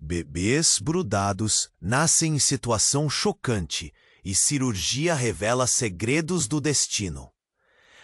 Bebês grudados nascem em situação chocante e cirurgia revela segredos do destino.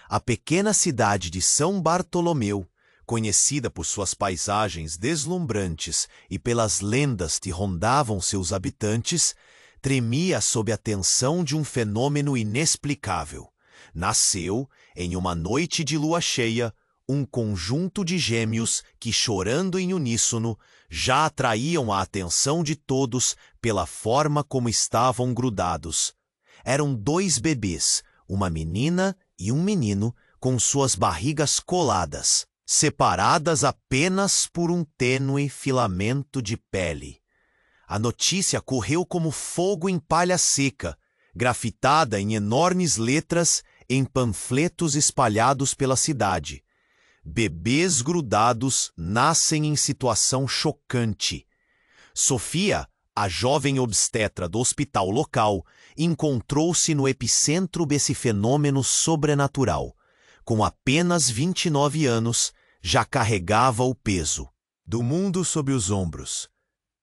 A pequena cidade de São Bartolomeu, conhecida por suas paisagens deslumbrantes e pelas lendas que rondavam seus habitantes, tremia sob a tensão de um fenômeno inexplicável. Nasceu, em uma noite de lua cheia, um conjunto de gêmeos que, chorando em uníssono, já atraíam a atenção de todos pela forma como estavam grudados. Eram dois bebês, uma menina e um menino, com suas barrigas coladas, separadas apenas por um tênue filamento de pele. A notícia correu como fogo em palha seca, grafitada em enormes letras em panfletos espalhados pela cidade. Bebês grudados nascem em situação chocante. Sofia, a jovem obstetra do hospital local, encontrou-se no epicentro desse fenômeno sobrenatural. Com apenas 29 anos, já carregava o peso do mundo sob os ombros.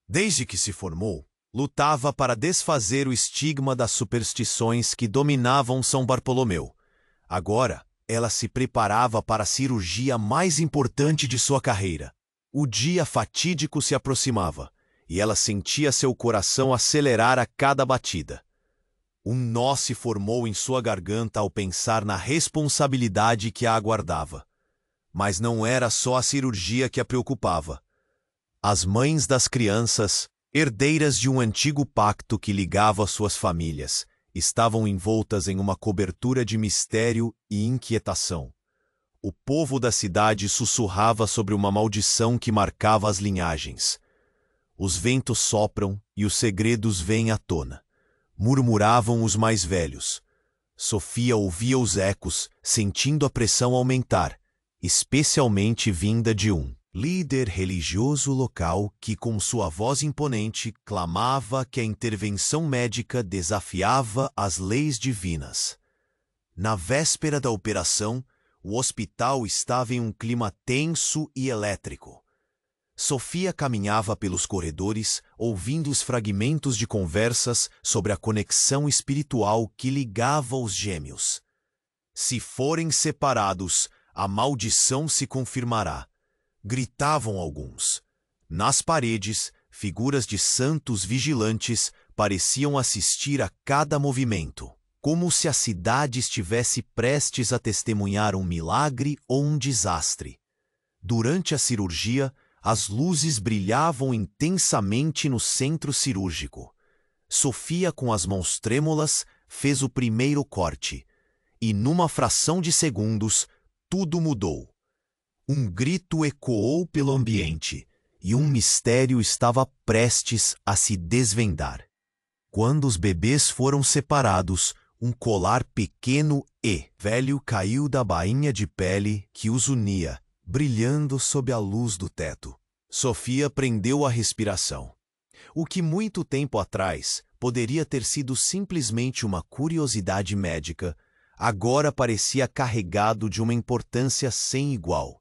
Desde que se formou, lutava para desfazer o estigma das superstições que dominavam São Bartolomeu. Agora, ela se preparava para a cirurgia mais importante de sua carreira. O dia fatídico se aproximava, e ela sentia seu coração acelerar a cada batida. Um nó se formou em sua garganta ao pensar na responsabilidade que a aguardava. Mas não era só a cirurgia que a preocupava. As mães das crianças, herdeiras de um antigo pacto que ligava suas famílias, estavam envoltas em uma cobertura de mistério e inquietação. O povo da cidade sussurrava sobre uma maldição que marcava as linhagens. Os ventos sopram e os segredos vêm à tona, murmuravam os mais velhos. Sofia ouvia os ecos, sentindo a pressão aumentar, especialmente vinda de um líder religioso local que, com sua voz imponente, clamava que a intervenção médica desafiava as leis divinas. Na véspera da operação, o hospital estava em um clima tenso e elétrico. Sofia caminhava pelos corredores, ouvindo os fragmentos de conversas sobre a conexão espiritual que ligava os gêmeos. Se forem separados, a maldição se confirmará, gritavam alguns. Nas paredes, figuras de santos vigilantes pareciam assistir a cada movimento, como se a cidade estivesse prestes a testemunhar um milagre ou um desastre. Durante a cirurgia, as luzes brilhavam intensamente no centro cirúrgico. Sofia, com as mãos trêmulas, fez o primeiro corte, e numa fração de segundos, tudo mudou. Um grito ecoou pelo ambiente, e um mistério estava prestes a se desvendar. Quando os bebês foram separados, um colar pequeno e velho caiu da bainha de pele que os unia, brilhando sob a luz do teto. Sofia prendeu a respiração. O que muito tempo atrás poderia ter sido simplesmente uma curiosidade médica, agora parecia carregado de uma importância sem igual.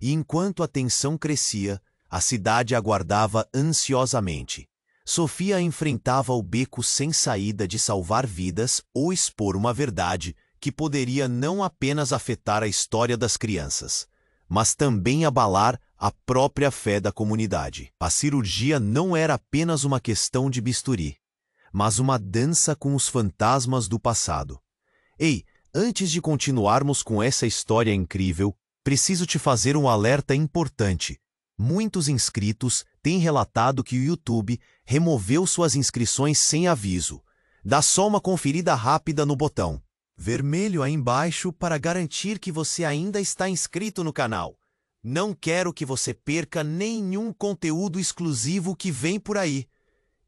E enquanto a tensão crescia, a cidade aguardava ansiosamente. Sofia enfrentava o beco sem saída de salvar vidas ou expor uma verdade que poderia não apenas afetar a história das crianças, mas também abalar a própria fé da comunidade. A cirurgia não era apenas uma questão de bisturi, mas uma dança com os fantasmas do passado. Ei, antes de continuarmos com essa história incrível, preciso te fazer um alerta importante. Muitos inscritos têm relatado que o YouTube removeu suas inscrições sem aviso. Dá só uma conferida rápida no botão vermelho aí embaixo para garantir que você ainda está inscrito no canal. Não quero que você perca nenhum conteúdo exclusivo que vem por aí.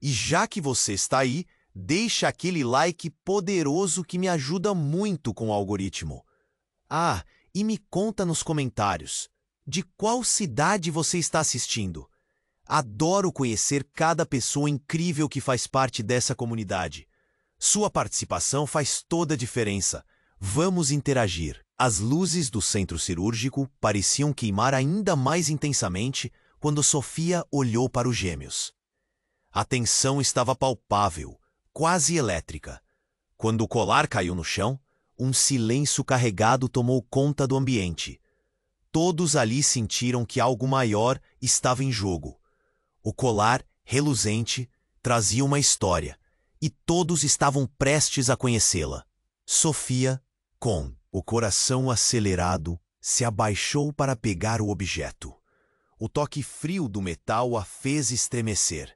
E já que você está aí, deixa aquele like poderoso que me ajuda muito com o algoritmo. Ah, e me conta nos comentários, de qual cidade você está assistindo? Adoro conhecer cada pessoa incrível que faz parte dessa comunidade. Sua participação faz toda a diferença. Vamos interagir. As luzes do centro cirúrgico pareciam queimar ainda mais intensamente quando Sofia olhou para os gêmeos. A tensão estava palpável, quase elétrica. Quando o colar caiu no chão, um silêncio carregado tomou conta do ambiente. Todos ali sentiram que algo maior estava em jogo. O colar, reluzente, trazia uma história, e todos estavam prestes a conhecê-la. Sofia, com o coração acelerado, se abaixou para pegar o objeto. O toque frio do metal a fez estremecer.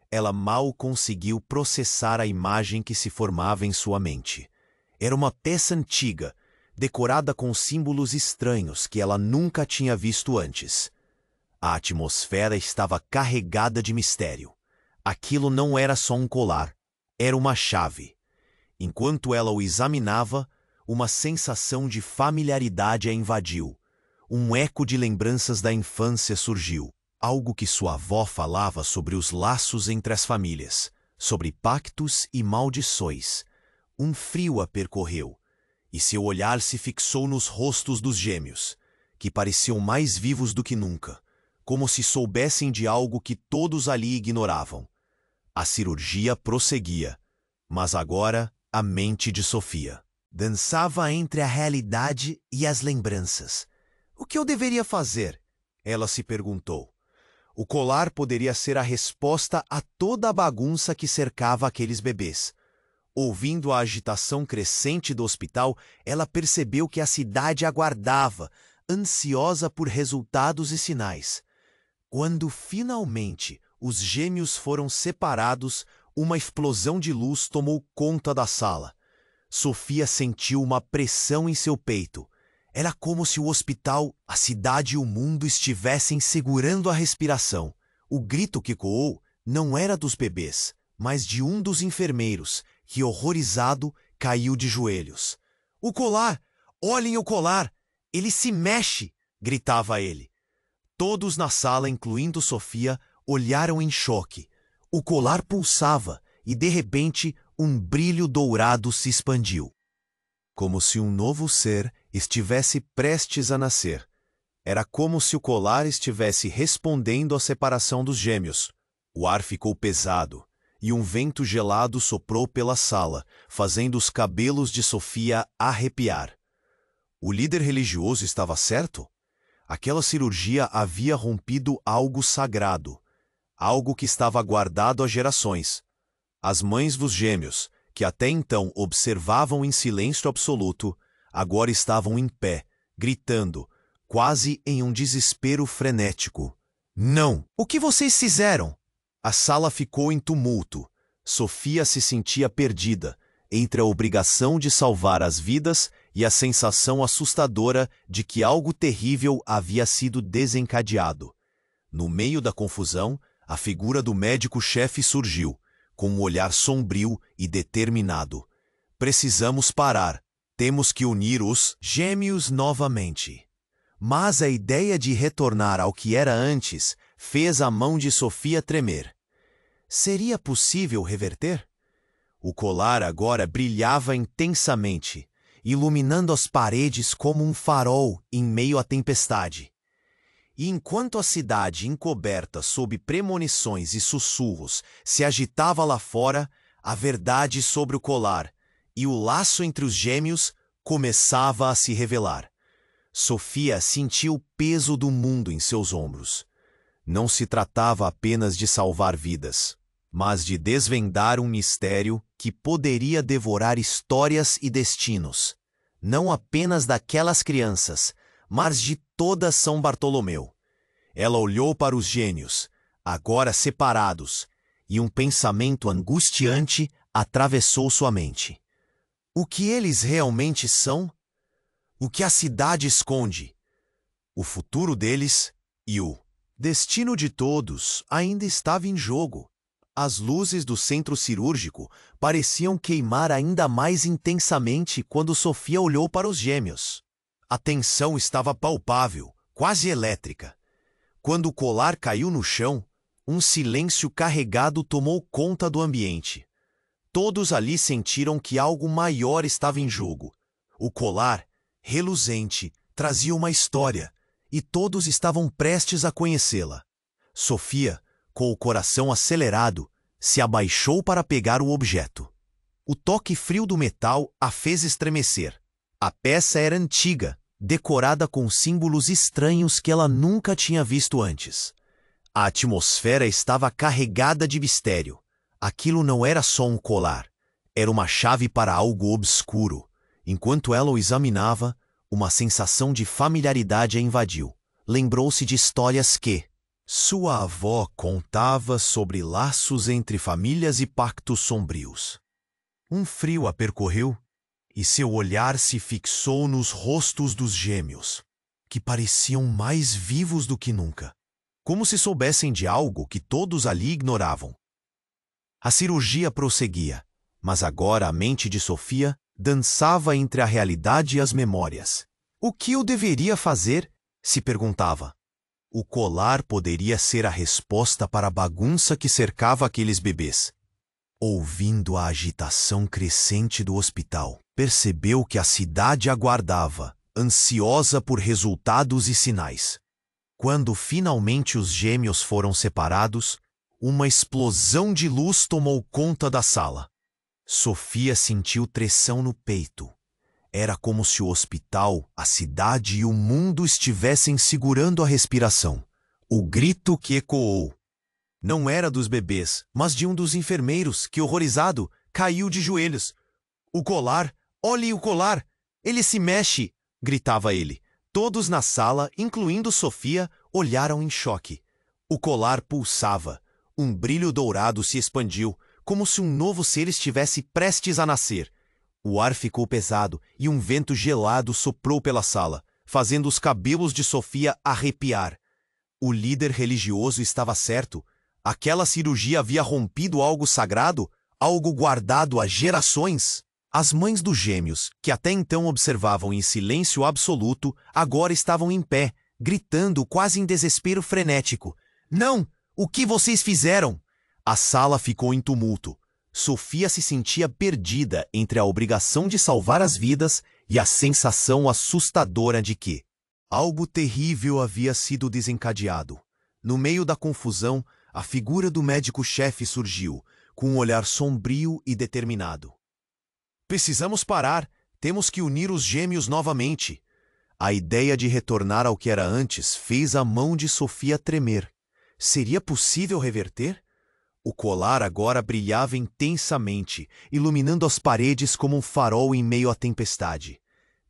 Ela mal conseguiu processar a imagem que se formava em sua mente. Era uma peça antiga, decorada com símbolos estranhos que ela nunca tinha visto antes. A atmosfera estava carregada de mistério. Aquilo não era só um colar, era uma chave. Enquanto ela o examinava, uma sensação de familiaridade a invadiu. Um eco de lembranças da infância surgiu. Algo que sua avó falava sobre os laços entre as famílias, sobre pactos e maldições. Um frio a percorreu, e seu olhar se fixou nos rostos dos gêmeos, que pareciam mais vivos do que nunca, como se soubessem de algo que todos ali ignoravam. A cirurgia prosseguia, mas agora a mente de Sofia dançava entre a realidade e as lembranças. O que eu deveria fazer? Ela se perguntou. O colar poderia ser a resposta a toda a bagunça que cercava aqueles bebês. Ouvindo a agitação crescente do hospital, ela percebeu que a cidade aguardava, ansiosa por resultados e sinais. Quando finalmente os gêmeos foram separados, uma explosão de luz tomou conta da sala. Sofia sentiu uma pressão em seu peito. Era como se o hospital, a cidade e o mundo estivessem segurando a respiração. O grito que ecoou não era dos bebês, mas de um dos enfermeiros, que, horrorizado, caiu de joelhos. — O colar! Olhem o colar! Ele se mexe! Gritava ele. Todos na sala, incluindo Sofia, olharam em choque. O colar pulsava e, de repente, um brilho dourado se expandiu. Como se um novo ser estivesse prestes a nascer. Era como se o colar estivesse respondendo à separação dos gêmeos. O ar ficou pesado, e um vento gelado soprou pela sala, fazendo os cabelos de Sofia arrepiar. O líder religioso estava certo? Aquela cirurgia havia rompido algo sagrado, algo que estava guardado há gerações. As mães dos gêmeos, que até então observavam em silêncio absoluto, agora estavam em pé, gritando, quase em um desespero frenético. — Não! O que vocês fizeram? A sala ficou em tumulto. Sofia se sentia perdida, entre a obrigação de salvar as vidas e a sensação assustadora de que algo terrível havia sido desencadeado. No meio da confusão, a figura do médico-chefe surgiu, com um olhar sombrio e determinado. — Precisamos parar. Temos que unir os gêmeos novamente. Mas a ideia de retornar ao que era antes fez a mão de Sofia tremer. Seria possível reverter? O colar agora brilhava intensamente, iluminando as paredes como um farol em meio à tempestade. E enquanto a cidade, encoberta sob premonições e sussurros, se agitava lá fora, a verdade sobre o colar e o laço entre os gêmeos começava a se revelar. Sofia sentiu o peso do mundo em seus ombros. Não se tratava apenas de salvar vidas, mas de desvendar um mistério que poderia devorar histórias e destinos, não apenas daquelas crianças, mas de toda São Bartolomeu. Ela olhou para os gêmeos, agora separados, e um pensamento angustiante atravessou sua mente. O que eles realmente são? O que a cidade esconde? O futuro deles e o destino de todos ainda estava em jogo. As luzes do centro cirúrgico pareciam queimar ainda mais intensamente quando Sofia olhou para os gêmeos. A tensão estava palpável, quase elétrica. Quando o colar caiu no chão, um silêncio carregado tomou conta do ambiente. Todos ali sentiram que algo maior estava em jogo. O colar, reluzente, trazia uma história, e todos estavam prestes a conhecê-la. Sofia, com o coração acelerado, se abaixou para pegar o objeto. O toque frio do metal a fez estremecer. A peça era antiga, decorada com símbolos estranhos que ela nunca tinha visto antes. A atmosfera estava carregada de mistério. Aquilo não era só um colar, era uma chave para algo obscuro. Enquanto ela o examinava, uma sensação de familiaridade a invadiu. Lembrou-se de histórias que sua avó contava sobre laços entre famílias e pactos sombrios. Um frio a percorreu e seu olhar se fixou nos rostos dos gêmeos, que pareciam mais vivos do que nunca, como se soubessem de algo que todos ali ignoravam. A cirurgia prosseguia, mas agora a mente de Sofia dançava entre a realidade e as memórias. O que eu deveria fazer? Se perguntava. O colar poderia ser a resposta para a bagunça que cercava aqueles bebês. Ouvindo a agitação crescente do hospital, percebeu que a cidade aguardava, ansiosa por resultados e sinais. Quando finalmente os gêmeos foram separados, uma explosão de luz tomou conta da sala. Sofia sentiu pressão no peito. Era como se o hospital, a cidade e o mundo estivessem segurando a respiração. O grito que ecoou não era dos bebês, mas de um dos enfermeiros que, horrorizado, caiu de joelhos. "O colar! Olhe o colar! Ele se mexe!" gritava ele. Todos na sala, incluindo Sofia, olharam em choque. O colar pulsava. Um brilho dourado se expandiu, como se um novo ser estivesse prestes a nascer. O ar ficou pesado e um vento gelado soprou pela sala, fazendo os cabelos de Sofia arrepiar. O líder religioso estava certo. Aquela cirurgia havia rompido algo sagrado, algo guardado há gerações. As mães dos gêmeos, que até então observavam em silêncio absoluto, agora estavam em pé, gritando quase em desespero frenético. "Não! O que vocês fizeram?" A sala ficou em tumulto. Sofia se sentia perdida entre a obrigação de salvar as vidas e a sensação assustadora de que algo terrível havia sido desencadeado. No meio da confusão, a figura do médico-chefe surgiu, com um olhar sombrio e determinado. "Precisamos parar. Temos que unir os gêmeos novamente." A ideia de retornar ao que era antes fez a mão de Sofia tremer. Seria possível reverter? O colar agora brilhava intensamente, iluminando as paredes como um farol em meio à tempestade.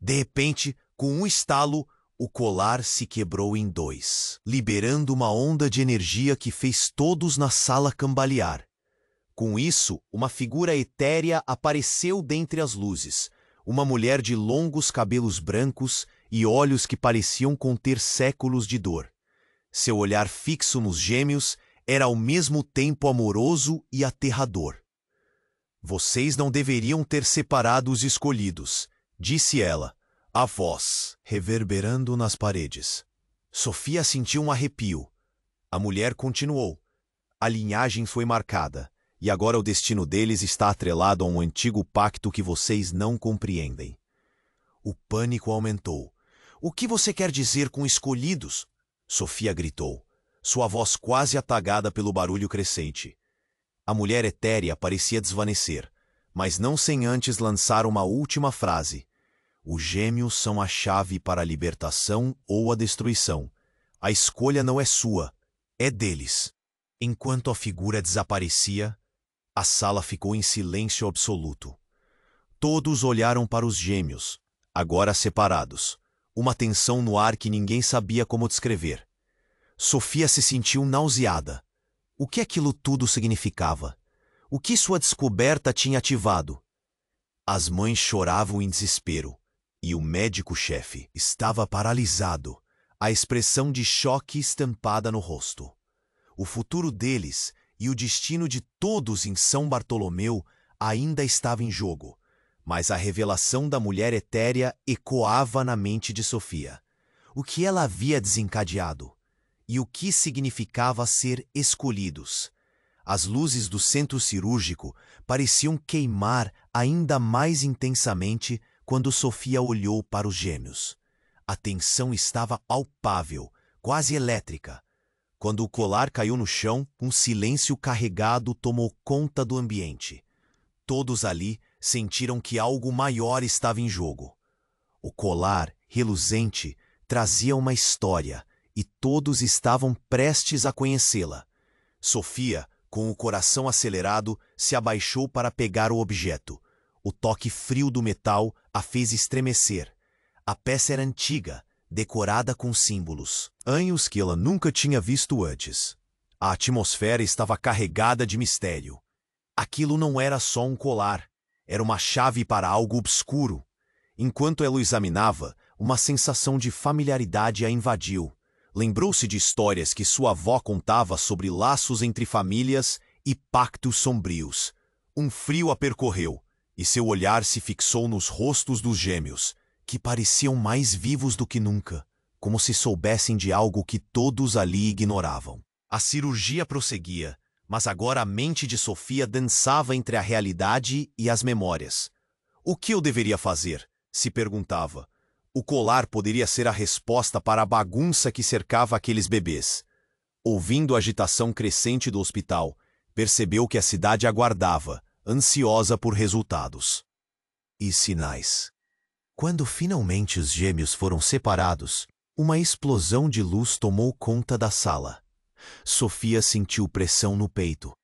De repente, com um estalo, o colar se quebrou em dois, liberando uma onda de energia que fez todos na sala cambalear. Com isso, uma figura etérea apareceu dentre as luzes, uma mulher de longos cabelos brancos e olhos que pareciam conter séculos de dor. Seu olhar fixo nos gêmeos era ao mesmo tempo amoroso e aterrador. "Vocês não deveriam ter separado os escolhidos", disse ela, a voz reverberando nas paredes. Sofia sentiu um arrepio. A mulher continuou. "A linhagem foi marcada, e agora o destino deles está atrelado a um antigo pacto que vocês não compreendem." O pânico aumentou. "O que você quer dizer com escolhidos?" Sofia gritou, sua voz quase atagada pelo barulho crescente. A mulher etérea parecia desvanecer, mas não sem antes lançar uma última frase. "Os gêmeos são a chave para a libertação ou a destruição. A escolha não é sua, é deles." Enquanto a figura desaparecia, a sala ficou em silêncio absoluto. Todos olharam para os gêmeos, agora separados, uma tensão no ar que ninguém sabia como descrever. Sofia se sentiu nauseada. O que aquilo tudo significava? O que sua descoberta tinha ativado? As mães choravam em desespero, e o médico-chefe estava paralisado, a expressão de choque estampada no rosto. O futuro deles e o destino de todos em São Bartolomeu ainda estava em jogo, mas a revelação da mulher etérea ecoava na mente de Sofia. O que ela havia desencadeado? E o que significava ser escolhidos? As luzes do centro cirúrgico pareciam queimar ainda mais intensamente quando Sofia olhou para os gêmeos. A tensão estava palpável, quase elétrica. Quando o colar caiu no chão, um silêncio carregado tomou conta do ambiente. Todos ali sentiram que algo maior estava em jogo. O colar, reluzente, trazia uma história, e todos estavam prestes a conhecê-la. Sofia, com o coração acelerado, se abaixou para pegar o objeto. O toque frio do metal a fez estremecer. A peça era antiga, decorada com símbolos, anhos que ela nunca tinha visto antes. A atmosfera estava carregada de mistério. Aquilo não era só um colar, era uma chave para algo obscuro. Enquanto ela o examinava, uma sensação de familiaridade a invadiu. Lembrou-se de histórias que sua avó contava sobre laços entre famílias e pactos sombrios. Um frio a percorreu, e seu olhar se fixou nos rostos dos gêmeos, que pareciam mais vivos do que nunca, como se soubessem de algo que todos ali ignoravam. A cirurgia prosseguia, mas agora a mente de Sofia dançava entre a realidade e as memórias. O que eu deveria fazer? Se perguntava. O colar poderia ser a resposta para a bagunça que cercava aqueles bebês. Ouvindo a agitação crescente do hospital, percebeu que a cidade aguardava, ansiosa por resultados e sinais. Quando finalmente os gêmeos foram separados, uma explosão de luz tomou conta da sala. Sofia sentiu pressão no peito.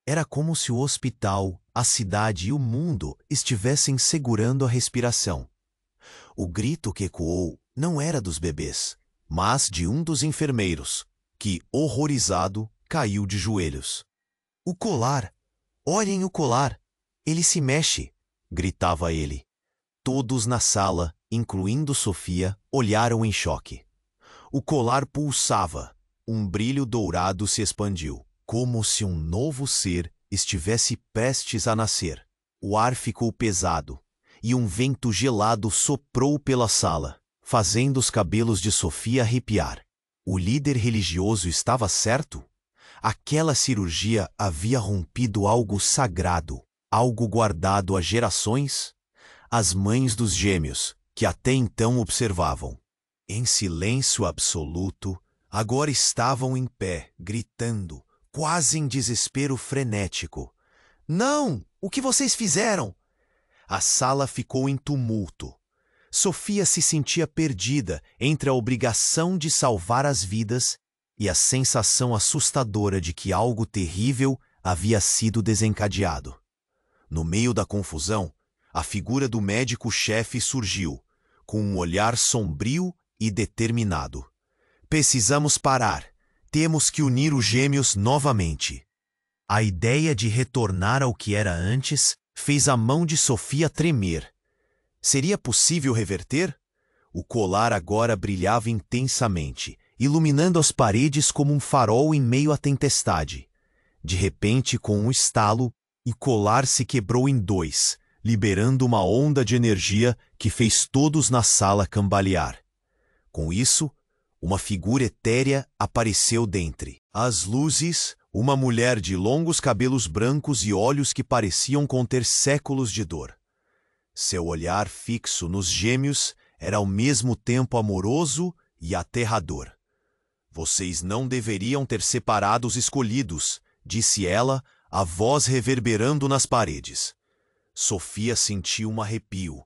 Era como se o hospital, a cidade e o mundo estivessem segurando a respiração. O grito que ecoou não era dos bebês, mas de um dos enfermeiros, que, horrorizado, caiu de joelhos. "O colar! Olhem o colar! Ele se mexe!" gritava ele. Todos na sala, incluindo Sofia, olharam em choque. O colar pulsava. Um brilho dourado se expandiu, como se um novo ser estivesse prestes a nascer. O ar ficou pesado, e um vento gelado soprou pela sala, fazendo os cabelos de Sofia arrepiar. O líder religioso estava certo? Aquela cirurgia havia rompido algo sagrado, algo guardado há gerações? As mães dos gêmeos, que até então observavam, em silêncio absoluto, agora estavam em pé, gritando, quase em desespero frenético. "Não! O que vocês fizeram?" A sala ficou em tumulto. Sofia se sentia perdida entre a obrigação de salvar as vidas e a sensação assustadora de que algo terrível havia sido desencadeado. No meio da confusão, a figura do médico-chefe surgiu, com um olhar sombrio e determinado. "Precisamos parar. Temos que unir os gêmeos novamente." A ideia de retornar ao que era antes fez a mão de Sofia tremer. Seria possível reverter? O colar agora brilhava intensamente, iluminando as paredes como um farol em meio à tempestade. De repente, com um estalo, o colar se quebrou em dois, liberando uma onda de energia que fez todos na sala cambalear. Com isso, uma figura etérea apareceu dentre as luzes, uma mulher de longos cabelos brancos e olhos que pareciam conter séculos de dor. Seu olhar fixo nos gêmeos era ao mesmo tempo amoroso e aterrador. "Vocês não deveriam ter separado os escolhidos", disse ela, a voz reverberando nas paredes. Sofia sentiu um arrepio.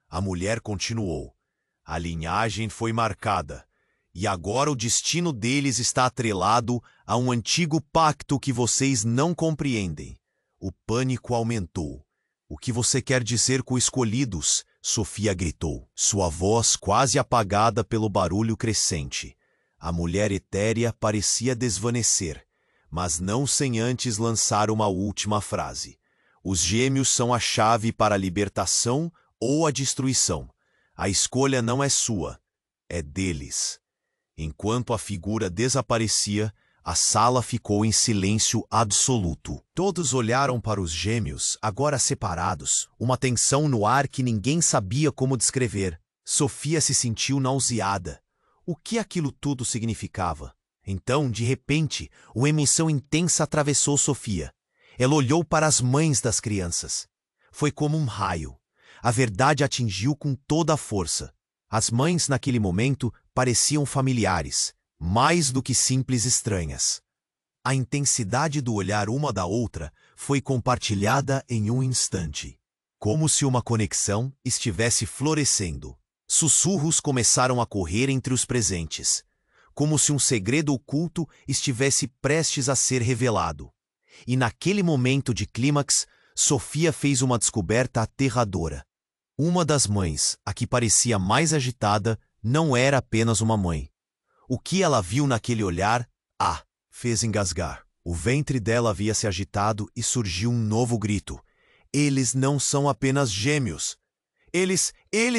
A mulher continuou. "A linhagem foi marcada, e agora o destino deles está atrelado a um antigo pacto que vocês não compreendem." O pânico aumentou. "O que você quer dizer com escolhidos?" Sofia gritou, sua voz quase apagada pelo barulho crescente. A mulher etérea parecia desvanecer, mas não sem antes lançar uma última frase. "Os gêmeos são a chave para a libertação ou a destruição. A escolha não é sua, é deles." Enquanto a figura desaparecia, a sala ficou em silêncio absoluto. Todos olharam para os gêmeos, agora separados, uma tensão no ar que ninguém sabia como descrever. Sofia se sentiu nauseada. O que aquilo tudo significava? Então, de repente, uma emoção intensa atravessou Sofia. Ela olhou para as mães das crianças. Foi como um raio. A verdade atingiu com toda a força. As mães, naquele momento, pareciam familiares, mais do que simples estranhas. A intensidade do olhar uma da outra foi compartilhada em um instante, como se uma conexão estivesse florescendo. Sussurros começaram a correr entre os presentes, como se um segredo oculto estivesse prestes a ser revelado. E naquele momento de clímax, Sofia fez uma descoberta aterradora. Uma das mães, a que parecia mais agitada, não era apenas uma mãe. O que ela viu naquele olhar, fez engasgar. O ventre dela havia se agitado e surgiu um novo grito. Eles não são apenas gêmeos. Eles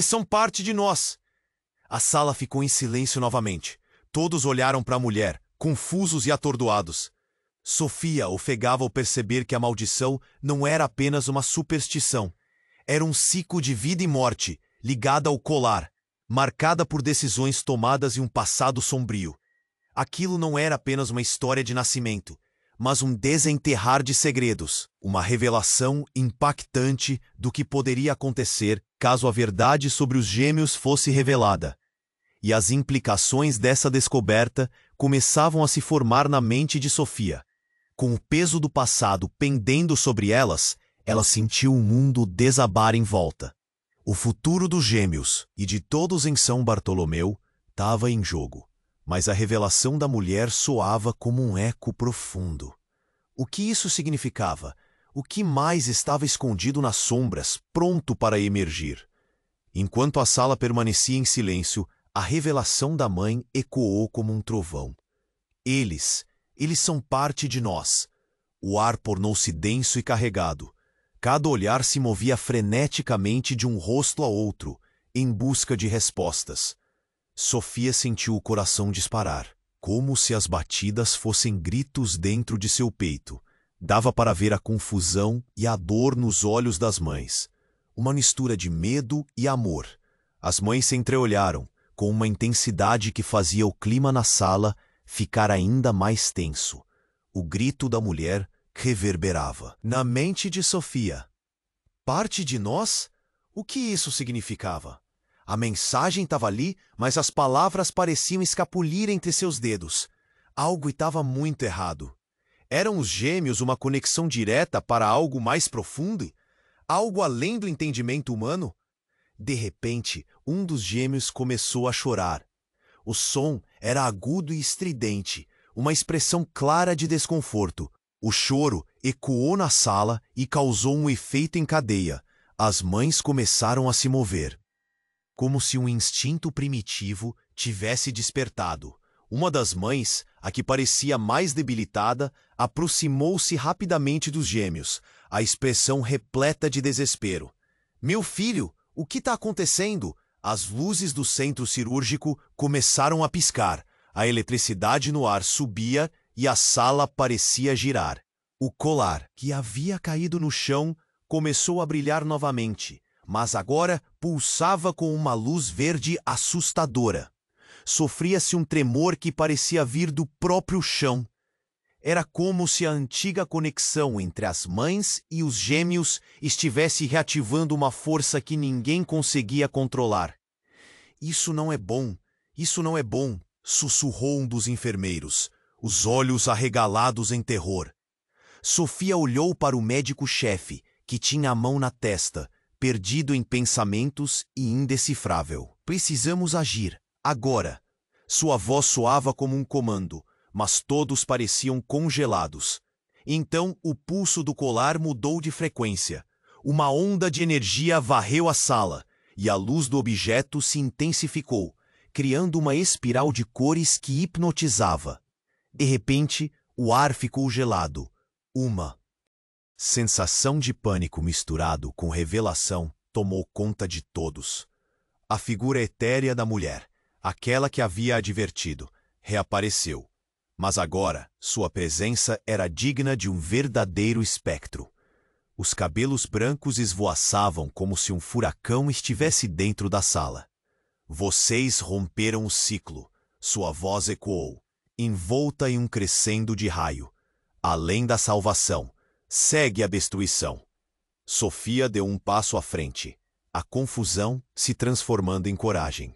são parte de nós. A sala ficou em silêncio novamente. Todos olharam para a mulher, confusos e atordoados. Sofia ofegava ao perceber que a maldição não era apenas uma superstição. Era um ciclo de vida e morte, ligada ao colar, marcada por decisões tomadas em um passado sombrio. Aquilo não era apenas uma história de nascimento, mas um desenterrar de segredos, uma revelação impactante do que poderia acontecer caso a verdade sobre os gêmeos fosse revelada. E as implicações dessa descoberta começavam a se formar na mente de Sofia. Com o peso do passado pendendo sobre elas, ela sentiu o mundo desabar em volta. O futuro dos gêmeos e de todos em São Bartolomeu estava em jogo, mas a revelação da mulher soava como um eco profundo. O que isso significava? O que mais estava escondido nas sombras, pronto para emergir? Enquanto a sala permanecia em silêncio, a revelação da mãe ecoou como um trovão. Eles são parte de nós. O ar tornou-se denso e carregado. Cada olhar se movia freneticamente de um rosto a outro, em busca de respostas. Sofia sentiu o coração disparar, como se as batidas fossem gritos dentro de seu peito. Dava para ver a confusão e a dor nos olhos das mães. Uma mistura de medo e amor. As mães se entreolharam, com uma intensidade que fazia o clima na sala ficar ainda mais tenso. O grito da mulher reverberava na mente de Sofia. Parte de nós? O que isso significava? A mensagem estava ali, mas as palavras pareciam escapulir entre seus dedos. Algo estava muito errado. Eram os gêmeos uma conexão direta para algo mais profundo? Algo além do entendimento humano? De repente, um dos gêmeos começou a chorar. O som era agudo e estridente, uma expressão clara de desconforto. O choro ecoou na sala e causou um efeito em cadeia. As mães começaram a se mover, como se um instinto primitivo tivesse despertado. Uma das mães, a que parecia mais debilitada, aproximou-se rapidamente dos gêmeos, a expressão repleta de desespero. Meu filho, o que está acontecendo? As luzes do centro cirúrgico começaram a piscar, a eletricidade no ar subia e a sala parecia girar. O colar, que havia caído no chão, começou a brilhar novamente, mas agora pulsava com uma luz verde assustadora. Sofria-se um tremor que parecia vir do próprio chão. Era como se a antiga conexão entre as mães e os gêmeos estivesse reativando uma força que ninguém conseguia controlar. Isso não é bom, sussurrou um dos enfermeiros, os olhos arregalados em terror. Sofia olhou para o médico-chefe, que tinha a mão na testa, perdido em pensamentos e indecifrável. Precisamos agir, agora. Sua voz soava como um comando, mas todos pareciam congelados. Então o pulso do colar mudou de frequência. Uma onda de energia varreu a sala, e a luz do objeto se intensificou, criando uma espiral de cores que hipnotizava. De repente, o ar ficou gelado. Uma sensação de pânico misturado com revelação tomou conta de todos. A figura etérea da mulher, aquela que havia advertido, reapareceu. Mas agora, sua presença era digna de um verdadeiro espectro. Os cabelos brancos esvoaçavam como se um furacão estivesse dentro da sala. Vocês romperam o ciclo, sua voz ecoou, envolta em um crescendo de raio. Além da salvação, segue a destruição. Sofia deu um passo à frente, a confusão se transformando em coragem.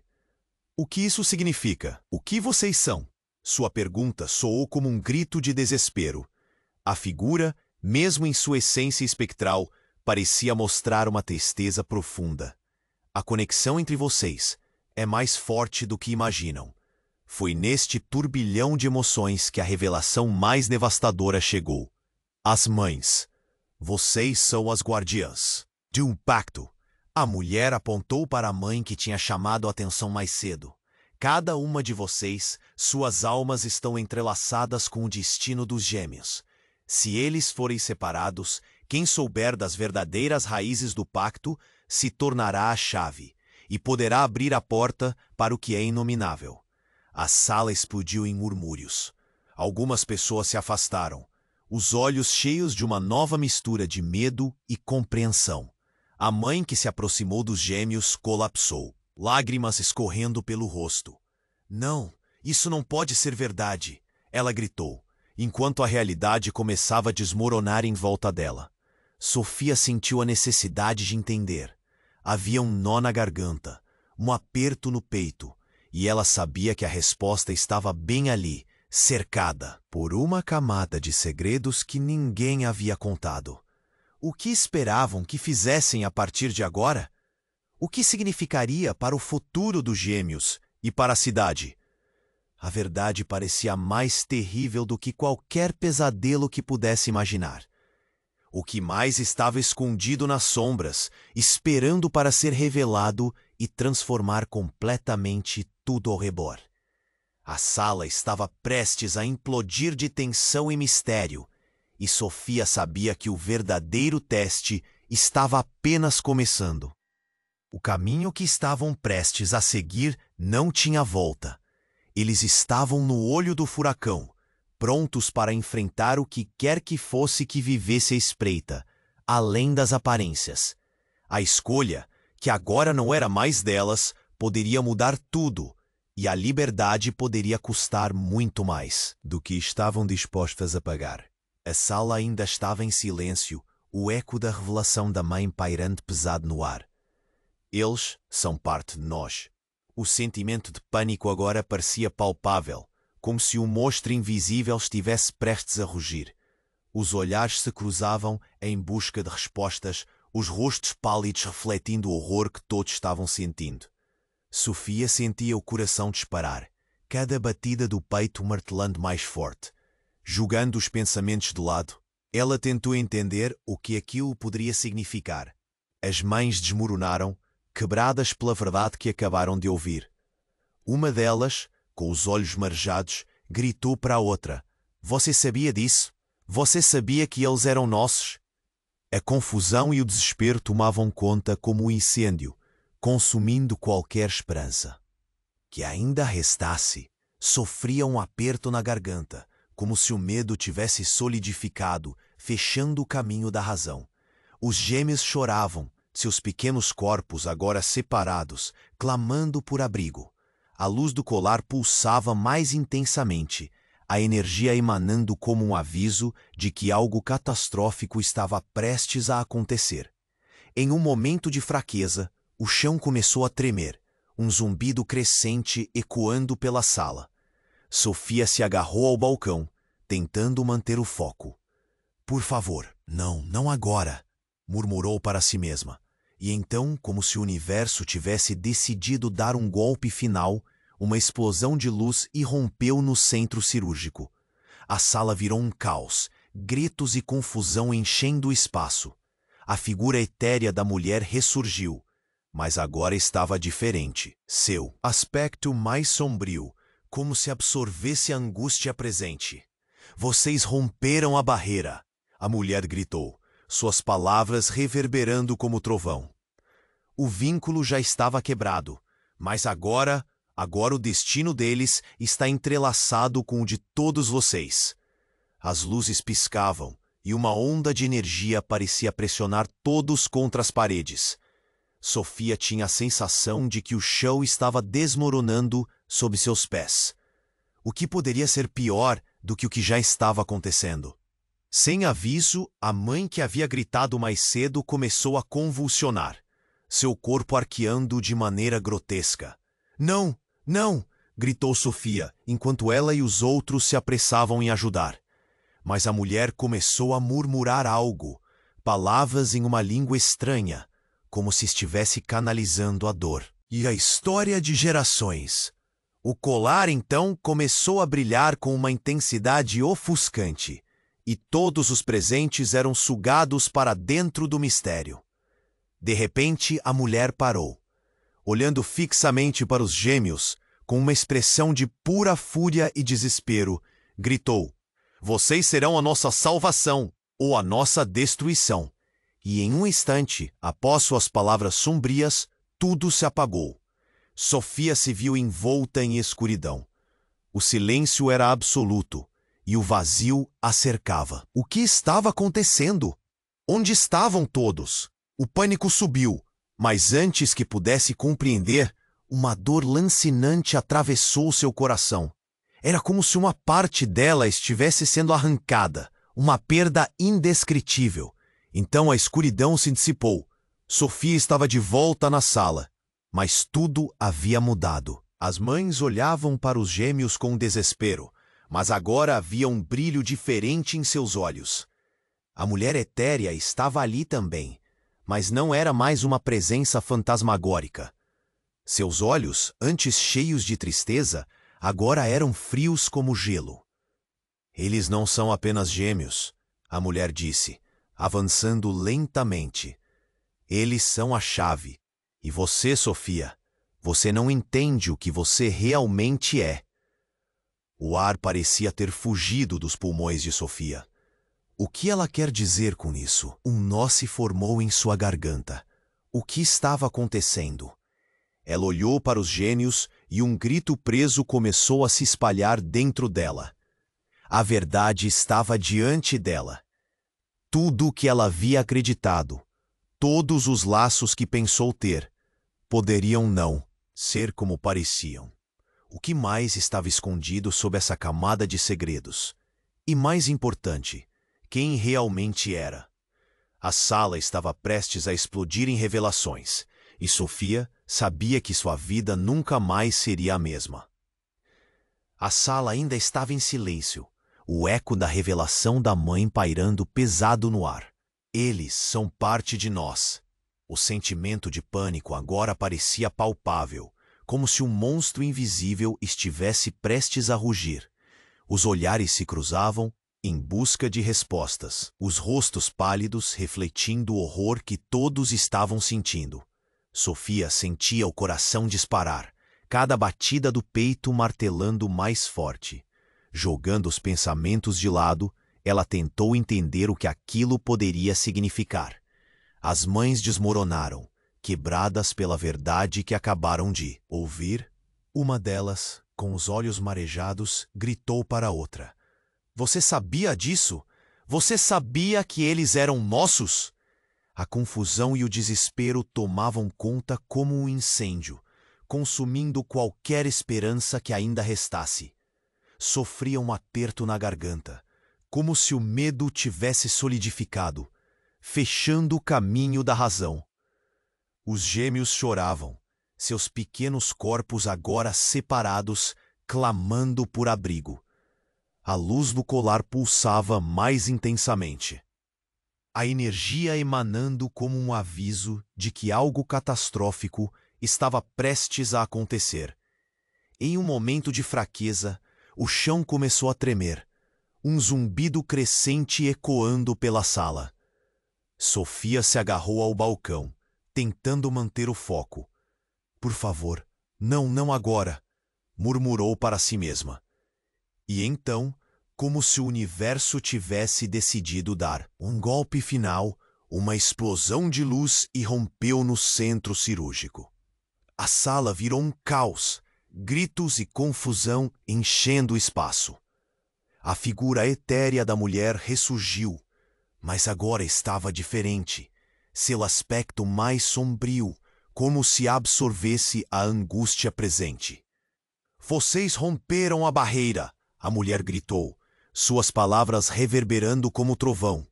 O que isso significa? O que vocês são? Sua pergunta soou como um grito de desespero. A figura, mesmo em sua essência espectral, parecia mostrar uma tristeza profunda. A conexão entre vocês é mais forte do que imaginam. Foi neste turbilhão de emoções que a revelação mais devastadora chegou. As mães. Vocês são as guardiãs de um pacto. A mulher apontou para a mãe que tinha chamado a atenção mais cedo. Cada uma de vocês, suas almas estão entrelaçadas com o destino dos gêmeos. Se eles forem separados, quem souber das verdadeiras raízes do pacto se tornará a chave e poderá abrir a porta para o que é inominável. A sala explodiu em murmúrios. Algumas pessoas se afastaram, os olhos cheios de uma nova mistura de medo e compreensão. A mãe que se aproximou dos gêmeos colapsou, lágrimas escorrendo pelo rosto. Não, isso não pode ser verdade, ela gritou, enquanto a realidade começava a desmoronar em volta dela. Sofia sentiu a necessidade de entender. Havia um nó na garganta, um aperto no peito, e ela sabia que a resposta estava bem ali, cercada por uma camada de segredos que ninguém havia contado. O que esperavam que fizessem a partir de agora? O que significaria para o futuro dos gêmeos e para a cidade? A verdade parecia mais terrível do que qualquer pesadelo que pudesse imaginar. O que mais estava escondido nas sombras, esperando para ser revelado e transformar completamente tudo ao redor. A sala estava prestes a implodir de tensão e mistério, e Sofia sabia que o verdadeiro teste estava apenas começando. O caminho que estavam prestes a seguir não tinha volta. Eles estavam no olho do furacão, prontos para enfrentar o que quer que fosse que vivesse à espreita, além das aparências. A escolha, que agora não era mais delas, poderia mudar tudo, e a liberdade poderia custar muito mais do que estavam dispostas a pagar. A sala ainda estava em silêncio, o eco da revelação da mãe pairando pesado no ar. Eles são parte de nós. O sentimento de pânico agora parecia palpável, como se um monstro invisível estivesse prestes a rugir. Os olhares se cruzavam em busca de respostas, os rostos pálidos refletindo o horror que todos estavam sentindo. Sofia sentia o coração disparar, cada batida do peito martelando mais forte. Julgando os pensamentos de lado, ela tentou entender o que aquilo poderia significar. As mães desmoronaram, quebradas pela verdade que acabaram de ouvir. Uma delas, com os olhos marejados, gritou para a outra: "Você sabia disso? Você sabia que eles eram nossos?" A confusão e o desespero tomavam conta como um incêndio, consumindo qualquer esperança. Que ainda restasse, sofria um aperto na garganta, como se o medo tivesse solidificado, fechando o caminho da razão. Os gêmeos choravam, seus pequenos corpos agora separados, clamando por abrigo. A luz do colar pulsava mais intensamente, a energia emanando como um aviso de que algo catastrófico estava prestes a acontecer. Em um momento de fraqueza, o chão começou a tremer, um zumbido crescente ecoando pela sala. Sofia se agarrou ao balcão, tentando manter o foco. "Por favor, não agora", murmurou para si mesma. E então, como se o universo tivesse decidido dar um golpe final, uma explosão de luz irrompeu no centro cirúrgico. A sala virou um caos, gritos e confusão enchendo o espaço. A figura etérea da mulher ressurgiu, mas agora estava diferente. Seu aspecto mais sombrio, como se absorvesse a angústia presente. "Vocês romperam a barreira", a mulher gritou, suas palavras reverberando como trovão. O vínculo já estava quebrado, mas agora o destino deles está entrelaçado com o de todos vocês. As luzes piscavam e uma onda de energia parecia pressionar todos contra as paredes. Sofia tinha a sensação de que o chão estava desmoronando sob seus pés. O que poderia ser pior do que o que já estava acontecendo? Sem aviso, a mãe que havia gritado mais cedo começou a convulsionar, seu corpo arqueando de maneira grotesca. Não! gritou Sofia, enquanto ela e os outros se apressavam em ajudar. Mas a mulher começou a murmurar algo, palavras em uma língua estranha, como se estivesse canalizando a dor. E a história de gerações. O colar, então, começou a brilhar com uma intensidade ofuscante, e todos os presentes eram sugados para dentro do mistério. De repente, a mulher parou, olhando fixamente para os gêmeos, com uma expressão de pura fúria e desespero, gritou: "Vocês serão a nossa salvação, ou a nossa destruição." E em um instante, após suas palavras sombrias, tudo se apagou. Sofia se viu envolta em escuridão. O silêncio era absoluto, e o vazio a cercava. O que estava acontecendo? Onde estavam todos? O pânico subiu, mas antes que pudesse compreender, uma dor lancinante atravessou seu coração. Era como se uma parte dela estivesse sendo arrancada, uma perda indescritível. Então a escuridão se dissipou. Sofia estava de volta na sala, mas tudo havia mudado. As mães olhavam para os gêmeos com desespero, mas agora havia um brilho diferente em seus olhos. A mulher etérea estava ali também, mas não era mais uma presença fantasmagórica. Seus olhos, antes cheios de tristeza, agora eram frios como gelo. "Eles não são apenas gêmeos", a mulher disse, avançando lentamente. "Eles são a chave. E você, Sofia, você não entende o que você realmente é." O ar parecia ter fugido dos pulmões de Sofia. O que ela quer dizer com isso? Um nó se formou em sua garganta. O que estava acontecendo? Ela olhou para os gênios e um grito preso começou a se espalhar dentro dela. A verdade estava diante dela. Tudo o que ela havia acreditado, todos os laços que pensou ter, poderiam não ser como pareciam. O que mais estava escondido sob essa camada de segredos? E mais importante, quem realmente era? A sala estava prestes a explodir em revelações, e Sofia sabia que sua vida nunca mais seria a mesma. A sala ainda estava em silêncio, o eco da revelação da mãe pairando pesado no ar. "Eles são parte de nós." O sentimento de pânico agora parecia palpável, como se um monstro invisível estivesse prestes a rugir. Os olhares se cruzavam em busca de respostas, os rostos pálidos refletindo o horror que todos estavam sentindo. Sofia sentia o coração disparar, cada batida do peito martelando mais forte. Jogando os pensamentos de lado, ela tentou entender o que aquilo poderia significar. As mães desmoronaram, quebradas pela verdade que acabaram de ouvir. Uma delas, com os olhos marejados, gritou para a outra: "Você sabia disso? Você sabia que eles eram nossos?" A confusão e o desespero tomavam conta como um incêndio, consumindo qualquer esperança que ainda restasse. Sofria um aperto na garganta, como se o medo tivesse solidificado, fechando o caminho da razão. Os gêmeos choravam, seus pequenos corpos agora separados, clamando por abrigo. A luz do colar pulsava mais intensamente, a energia emanando como um aviso de que algo catastrófico estava prestes a acontecer. Em um momento de fraqueza, o chão começou a tremer, um zumbido crescente ecoando pela sala. Sofia se agarrou ao balcão, tentando manter o foco. "Por favor, não agora", murmurou para si mesma. E então, como se o universo tivesse decidido dar um golpe final, uma explosão de luz irrompeu no centro cirúrgico. A sala virou um caos, gritos e confusão enchendo o espaço. A figura etérea da mulher ressurgiu, mas agora estava diferente, seu aspecto mais sombrio, como se absorvesse a angústia presente. "Vocês romperam a barreira", a mulher gritou, suas palavras reverberando como trovão.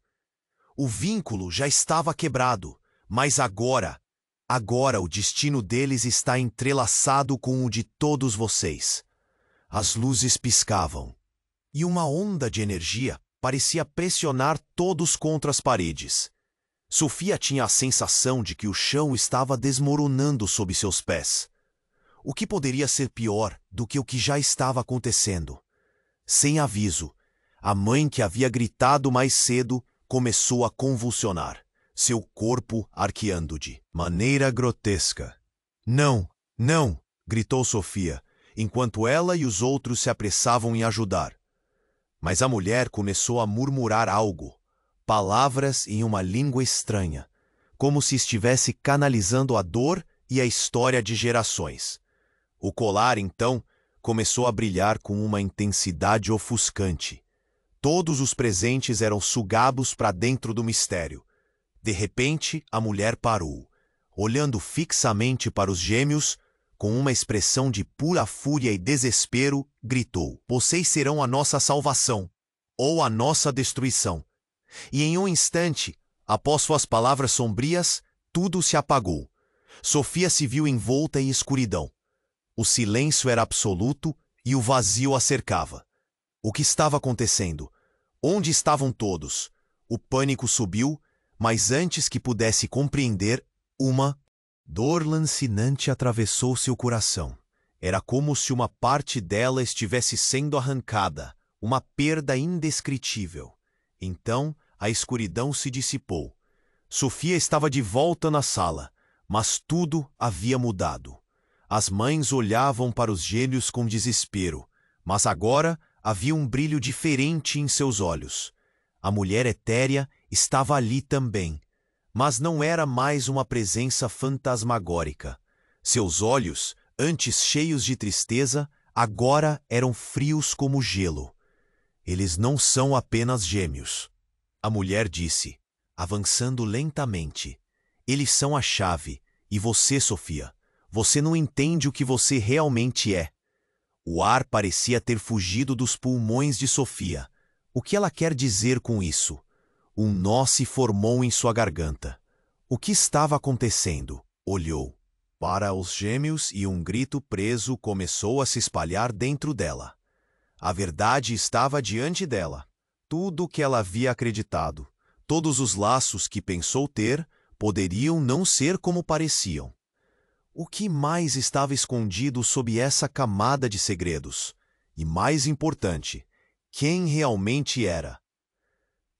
O vínculo já estava quebrado, mas agora o destino deles está entrelaçado com o de todos vocês. As luzes piscavam, e uma onda de energia parecia pressionar todos contra as paredes. Sofia tinha a sensação de que o chão estava desmoronando sob seus pés. O que poderia ser pior do que o que já estava acontecendo? Sem aviso, a mãe que havia gritado mais cedo começou a convulsionar, seu corpo arqueando de maneira grotesca. Não, não! Gritou Sofia, enquanto ela e os outros se apressavam em ajudar. Mas a mulher começou a murmurar algo, palavras em uma língua estranha, como se estivesse canalizando a dor e a história de gerações. O colar, então, começou a brilhar com uma intensidade ofuscante. Todos os presentes eram sugados para dentro do mistério. De repente, a mulher parou, olhando fixamente para os gêmeos, com uma expressão de pura fúria e desespero, gritou: "Vocês serão a nossa salvação, ou a nossa destruição." E em um instante, após suas palavras sombrias, tudo se apagou. Sofia se viu envolta em escuridão. O silêncio era absoluto e o vazio a cercava. O que estava acontecendo? Onde estavam todos? O pânico subiu, mas antes que pudesse compreender, uma dor lancinante atravessou seu coração. Era como se uma parte dela estivesse sendo arrancada, uma perda indescritível. Então, a escuridão se dissipou. Sofia estava de volta na sala, mas tudo havia mudado. As mães olhavam para os gêmeos com desespero, mas agora havia um brilho diferente em seus olhos. A mulher etérea estava ali também, mas não era mais uma presença fantasmagórica. Seus olhos, antes cheios de tristeza, agora eram frios como gelo. "Eles não são apenas gêmeos," a mulher disse, avançando lentamente. "Eles são a chave, e você, Sofia, você não entende o que você realmente é." O ar parecia ter fugido dos pulmões de Sofia. O que ela quer dizer com isso? Um nó se formou em sua garganta. O que estava acontecendo? Olhou para os gêmeos e um grito preso começou a se espalhar dentro dela. A verdade estava diante dela. Tudo o que ela havia acreditado, todos os laços que pensou ter, poderiam não ser como pareciam. O que mais estava escondido sob essa camada de segredos? E mais importante, quem realmente era?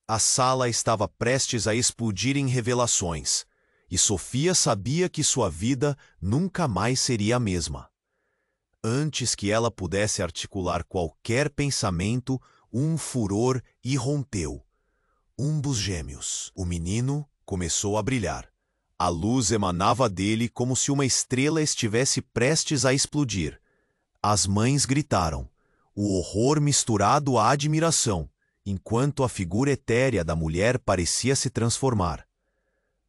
A sala estava prestes a explodir em revelações, e Sofia sabia que sua vida nunca mais seria a mesma. Antes que ela pudesse articular qualquer pensamento, um furor irrompeu. Um dos gêmeos, o menino, começou a brilhar. A luz emanava dele como se uma estrela estivesse prestes a explodir. As mães gritaram, o horror misturado à admiração, enquanto a figura etérea da mulher parecia se transformar.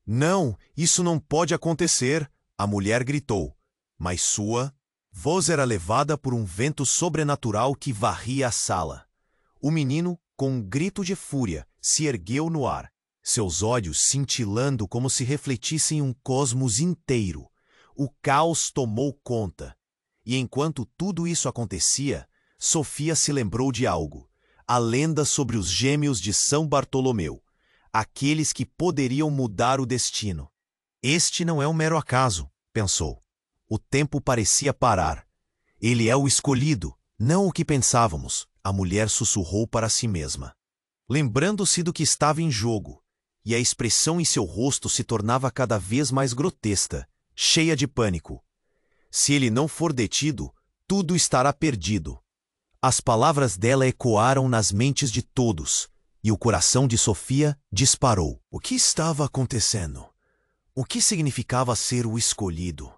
"Não, isso não pode acontecer!" a mulher gritou, mas sua voz era levada por um vento sobrenatural que varria a sala. O menino, com um grito de fúria, se ergueu no ar, seus olhos cintilando como se refletissem um cosmos inteiro. O caos tomou conta. E enquanto tudo isso acontecia, Sofia se lembrou de algo. A lenda sobre os gêmeos de São Bartolomeu. Aqueles que poderiam mudar o destino. Este não é um mero acaso, pensou. O tempo parecia parar. Ele é o escolhido, não o que pensávamos, a mulher sussurrou para si mesma. Lembrando-se do que estava em jogo, e a expressão em seu rosto se tornava cada vez mais grotesca, cheia de pânico. Se ele não for detido, tudo estará perdido. As palavras dela ecoaram nas mentes de todos, e o coração de Sofia disparou. O que estava acontecendo? O que significava ser o escolhido?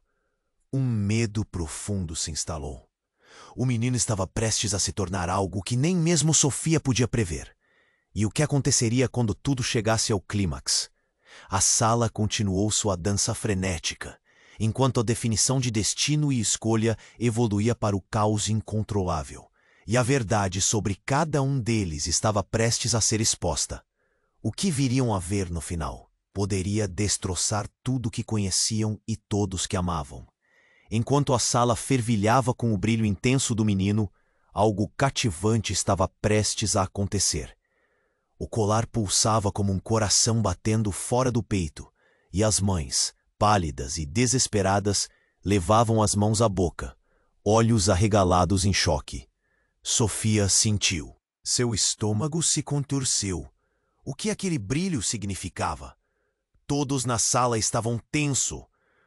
Um medo profundo se instalou. O menino estava prestes a se tornar algo que nem mesmo Sofia podia prever. E o que aconteceria quando tudo chegasse ao clímax? A sala continuou sua dança frenética, enquanto a definição de destino e escolha evoluía para o caos incontrolável, e a verdade sobre cada um deles estava prestes a ser exposta. O que viriam a ver no final? Poderia destroçar tudo que conheciam e todos que amavam. Enquanto a sala fervilhava com o brilho intenso do menino, algo cativante estava prestes a acontecer. O colar pulsava como um coração batendo fora do peito, e as mães, pálidas e desesperadas, levavam as mãos à boca, olhos arregalados em choque. Sofia sentiu. Seu estômago se contorceu. O que aquele brilho significava? Todos na sala estavam tensos,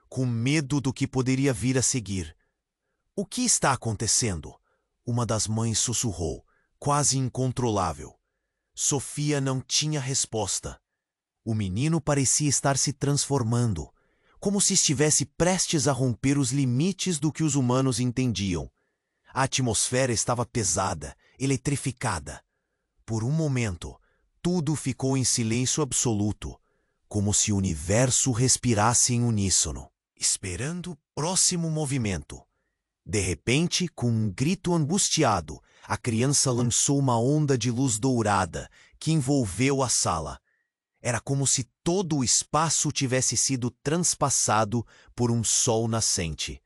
com medo do que poderia vir a seguir. O que está acontecendo? Uma das mães sussurrou, quase incontrolável. Sofia não tinha resposta. O menino parecia estar se transformando, como se estivesse prestes a romper os limites do que os humanos entendiam. A atmosfera estava pesada, eletrificada. Por um momento, tudo ficou em silêncio absoluto, como se o universo respirasse em uníssono, esperando o próximo movimento. De repente, com um grito angustiado, a criança lançou uma onda de luz dourada que envolveu a sala. Era como se todo o espaço tivesse sido transpassado por um sol nascente.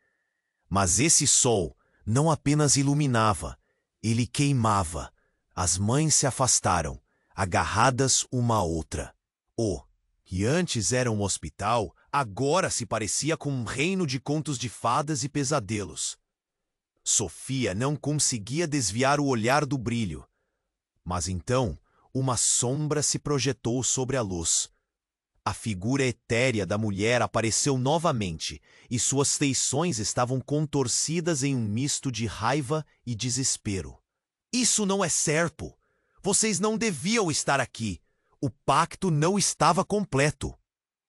Mas esse sol não apenas iluminava, ele queimava. As mães se afastaram, agarradas uma à outra. O que antes era um hospital, agora se parecia com um reino de contos de fadas e pesadelos. Sofia não conseguia desviar o olhar do brilho. Mas então, uma sombra se projetou sobre a luz. A figura etérea da mulher apareceu novamente, e suas feições estavam contorcidas em um misto de raiva e desespero. Isso não é certo! Vocês não deviam estar aqui! O pacto não estava completo!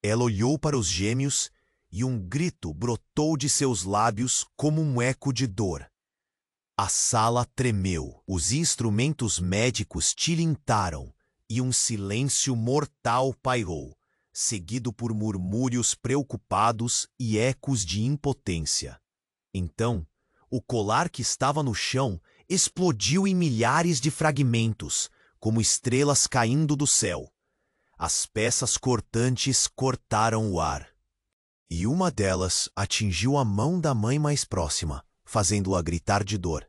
Ela olhou para os gêmeos e um grito brotou de seus lábios como um eco de dor. A sala tremeu, os instrumentos médicos tilintaram e um silêncio mortal pairou, seguido por murmúrios preocupados e ecos de impotência. Então, o colar que estava no chão explodiu em milhares de fragmentos, como estrelas caindo do céu. As peças cortantes cortaram o ar. E uma delas atingiu a mão da mãe mais próxima, fazendo-a gritar de dor.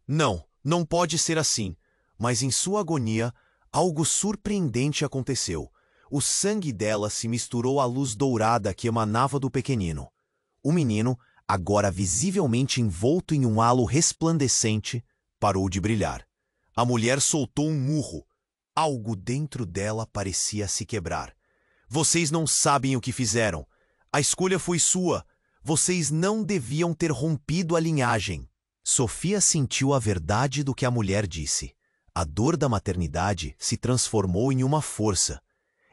Não, não pode ser assim. Mas em sua agonia, algo surpreendente aconteceu. O sangue dela se misturou à luz dourada que emanava do pequenino. O menino, agora visivelmente envolto em um halo resplandecente, parou de brilhar. A mulher soltou um murro. Algo dentro dela parecia se quebrar. Vocês não sabem o que fizeram. A escolha foi sua. Vocês não deviam ter rompido a linhagem. Sofia sentiu a verdade do que a mulher disse. A dor da maternidade se transformou em uma força.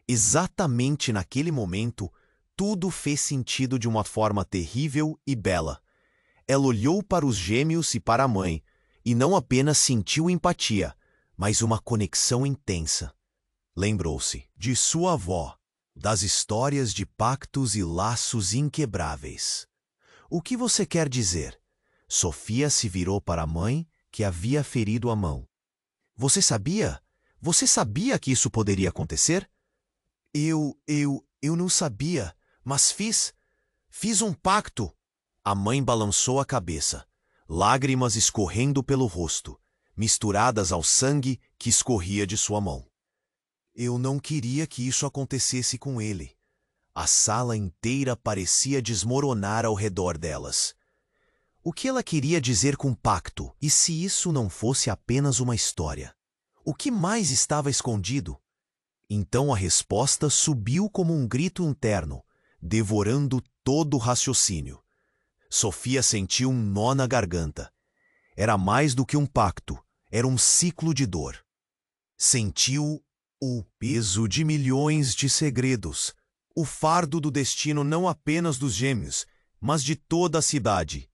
Exatamente naquele momento, tudo fez sentido de uma forma terrível e bela. Ela olhou para os gêmeos e para a mãe, e não apenas sentiu empatia, mas uma conexão intensa. Lembrou-se de sua avó, das histórias de pactos e laços inquebráveis. O que você quer dizer? Sofia se virou para a mãe, que havia ferido a mão. Você sabia? Você sabia que isso poderia acontecer? Eu não sabia, mas fiz um pacto. A mãe balançou a cabeça, lágrimas escorrendo pelo rosto, misturadas ao sangue que escorria de sua mão. Eu não queria que isso acontecesse com ele. A sala inteira parecia desmoronar ao redor delas. O que ela queria dizer com pacto? E se isso não fosse apenas uma história? O que mais estava escondido? Então a resposta subiu como um grito interno, devorando todo o raciocínio. Sofia sentiu um nó na garganta. Era mais do que um pacto, era um ciclo de dor. Sentiu o peso de milhões de segredos, o fardo do destino não apenas dos gêmeos, mas de toda a cidade.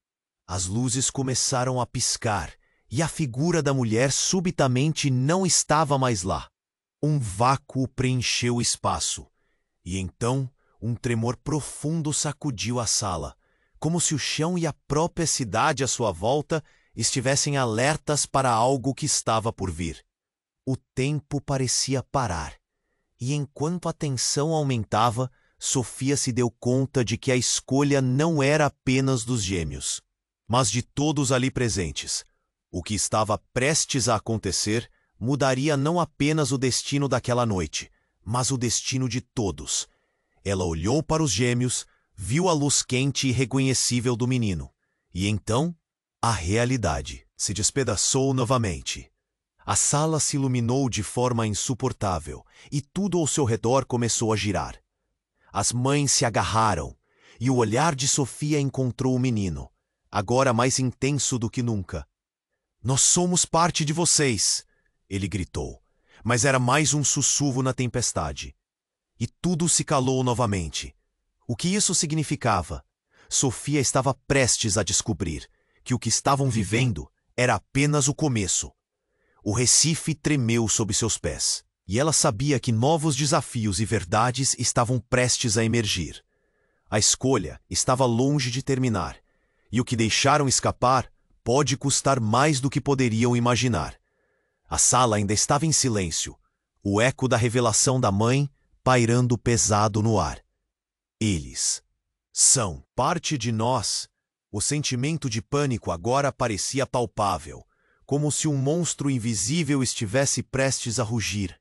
As luzes começaram a piscar, e a figura da mulher subitamente não estava mais lá. Um vácuo preencheu o espaço, e então um tremor profundo sacudiu a sala, como se o chão e a própria cidade à sua volta estivessem alertas para algo que estava por vir. O tempo parecia parar, e enquanto a tensão aumentava, Sofia se deu conta de que a escolha não era apenas dos gêmeos, mas de todos ali presentes. O que estava prestes a acontecer mudaria não apenas o destino daquela noite, mas o destino de todos. Ela olhou para os gêmeos, viu a luz quente e reconhecível do menino. E então, a realidade se despedaçou novamente. A sala se iluminou de forma insuportável e tudo ao seu redor começou a girar. As mães se agarraram e o olhar de Sofia encontrou o menino, agora mais intenso do que nunca. "Nós somos parte de vocês!" ele gritou, mas era mais um sussurro na tempestade. E tudo se calou novamente. O que isso significava? Sofia estava prestes a descobrir que o que estavam vivendo era apenas o começo. O Recife tremeu sob seus pés, e ela sabia que novos desafios e verdades estavam prestes a emergir. A escolha estava longe de terminar, e o que deixaram escapar pode custar mais do que poderiam imaginar. A sala ainda estava em silêncio, o eco da revelação da mãe pairando pesado no ar. Eles são parte de nós. O sentimento de pânico agora parecia palpável, como se um monstro invisível estivesse prestes a rugir.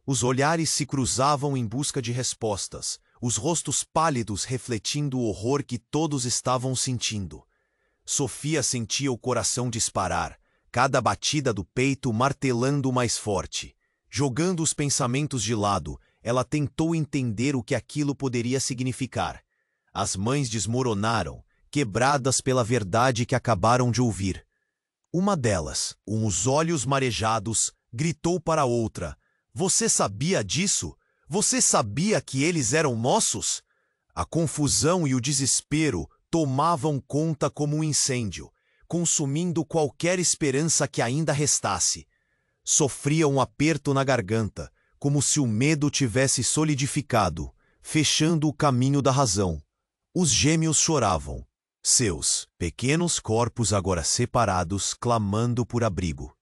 Os olhares se cruzavam em busca de respostas, os rostos pálidos refletindo o horror que todos estavam sentindo. Sofia sentia o coração disparar, cada batida do peito martelando mais forte. Jogando os pensamentos de lado, ela tentou entender o que aquilo poderia significar. As mães desmoronaram, quebradas pela verdade que acabaram de ouvir. Uma delas, com os olhos marejados, gritou para a outra: "Você sabia disso? Você sabia que eles eram nossos?" A confusão e o desespero tomavam conta como um incêndio, consumindo qualquer esperança que ainda restasse. Sofria um aperto na garganta, como se o medo tivesse solidificado, fechando o caminho da razão. Os gêmeos choravam, seus pequenos corpos agora separados, clamando por abrigo.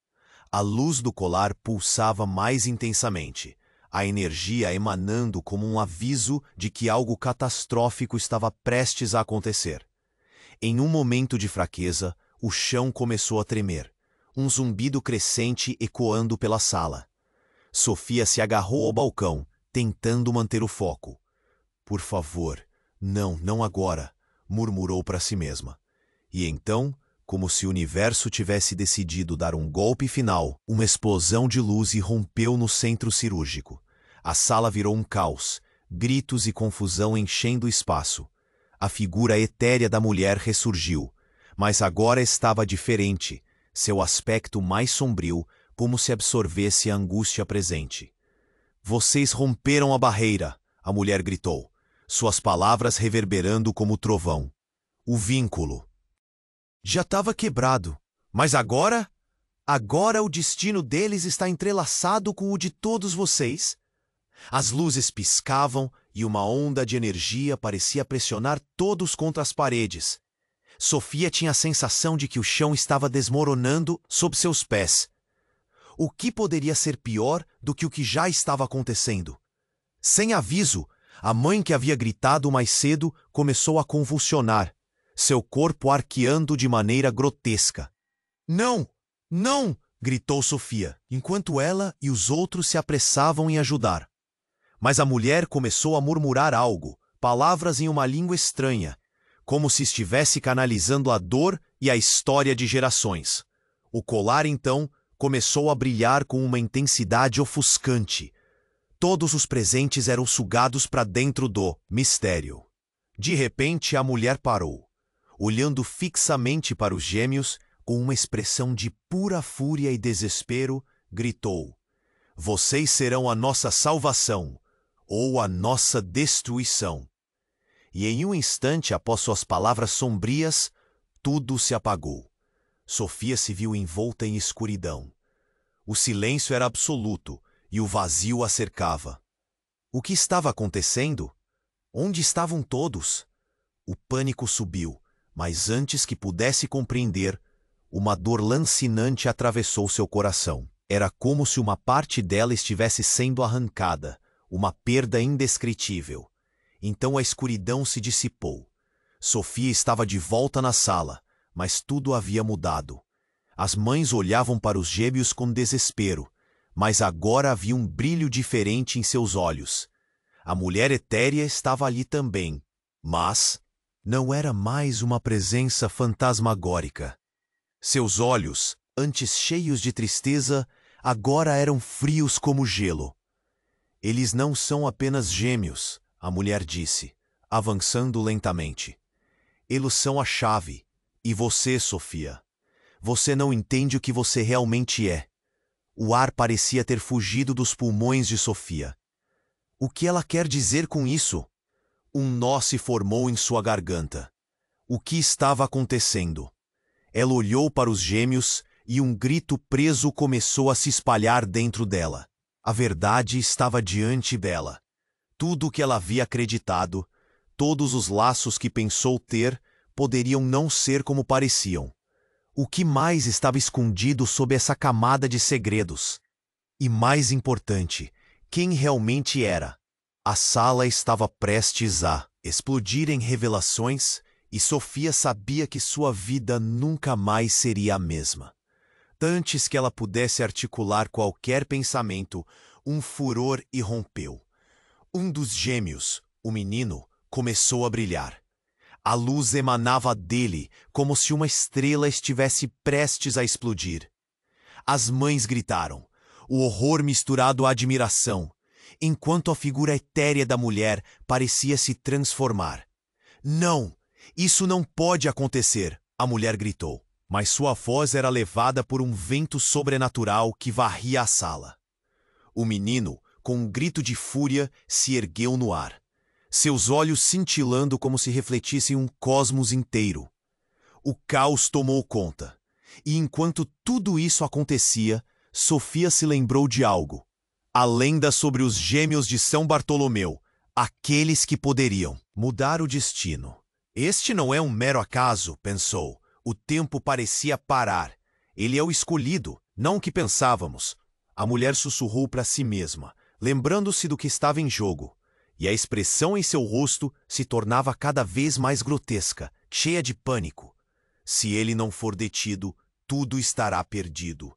A luz do colar pulsava mais intensamente, a energia emanando como um aviso de que algo catastrófico estava prestes a acontecer. Em um momento de fraqueza, o chão começou a tremer, um zumbido crescente ecoando pela sala. Sofia se agarrou ao balcão, tentando manter o foco. "Por favor, não agora", murmurou para si mesma. E então, como se o universo tivesse decidido dar um golpe final, uma explosão de luz irrompeu no centro cirúrgico. A sala virou um caos, gritos e confusão enchendo o espaço. A figura etérea da mulher ressurgiu, mas agora estava diferente, seu aspecto mais sombrio, como se absorvesse a angústia presente. "Vocês romperam a barreira", a mulher gritou, suas palavras reverberando como trovão. "O vínculo já estava quebrado, mas agora o destino deles está entrelaçado com o de todos vocês." As luzes piscavam e uma onda de energia parecia pressionar todos contra as paredes. Sofia tinha a sensação de que o chão estava desmoronando sob seus pés. O que poderia ser pior do que o que já estava acontecendo? Sem aviso, a mãe que havia gritado mais cedo começou a convulsionar, seu corpo arqueando de maneira grotesca. "Não! Não!" gritou Sofia, enquanto ela e os outros se apressavam em ajudar. Mas a mulher começou a murmurar algo, palavras em uma língua estranha, como se estivesse canalizando a dor e a história de gerações. O colar, então, começou a brilhar com uma intensidade ofuscante. Todos os presentes eram sugados para dentro do mistério. De repente, a mulher parou, olhando fixamente para os gêmeos, com uma expressão de pura fúria e desespero, gritou: "Vocês serão a nossa salvação, ou a nossa destruição." E em um instante após suas palavras sombrias, tudo se apagou. Sofia se viu envolta em escuridão. O silêncio era absoluto e o vazio a cercava. O que estava acontecendo? Onde estavam todos? O pânico subiu, mas antes que pudesse compreender, uma dor lancinante atravessou seu coração. Era como se uma parte dela estivesse sendo arrancada, uma perda indescritível. Então a escuridão se dissipou. Sofia estava de volta na sala, mas tudo havia mudado. As mães olhavam para os gêmeos com desespero, mas agora havia um brilho diferente em seus olhos. A mulher etérea estava ali também, mas não era mais uma presença fantasmagórica. Seus olhos, antes cheios de tristeza, agora eram frios como gelo. Eles não são apenas gêmeos, a mulher disse, avançando lentamente. Eles são a chave. E você, Sofia? Você não entende o que você realmente é. O ar parecia ter fugido dos pulmões de Sofia. O que ela quer dizer com isso? Um nó se formou em sua garganta. O que estava acontecendo? Ela olhou para os gêmeos e um grito preso começou a se espalhar dentro dela. A verdade estava diante dela. Tudo o que ela havia acreditado, todos os laços que pensou ter, poderiam não ser como pareciam. O que mais estava escondido sob essa camada de segredos? E mais importante, quem realmente era? A sala estava prestes a explodir em revelações e Sofia sabia que sua vida nunca mais seria a mesma. Antes que ela pudesse articular qualquer pensamento, um furor irrompeu. Um dos gêmeos, o menino, começou a brilhar. A luz emanava dele como se uma estrela estivesse prestes a explodir. As mães gritaram, o horror misturado à admiração, enquanto a figura etérea da mulher parecia se transformar. Não, isso não pode acontecer, a mulher gritou, mas sua voz era levada por um vento sobrenatural que varria a sala. O menino, com um grito de fúria, se ergueu no ar, seus olhos cintilando como se refletissem um cosmos inteiro. O caos tomou conta, e enquanto tudo isso acontecia, Sofia se lembrou de algo. A lenda sobre os gêmeos de São Bartolomeu, aqueles que poderiam mudar o destino. Este não é um mero acaso, pensou. O tempo parecia parar. Ele é o escolhido, não o que pensávamos. A mulher sussurrou para si mesma, lembrando-se do que estava em jogo. E a expressão em seu rosto se tornava cada vez mais grotesca, cheia de pânico. Se ele não for detido, tudo estará perdido.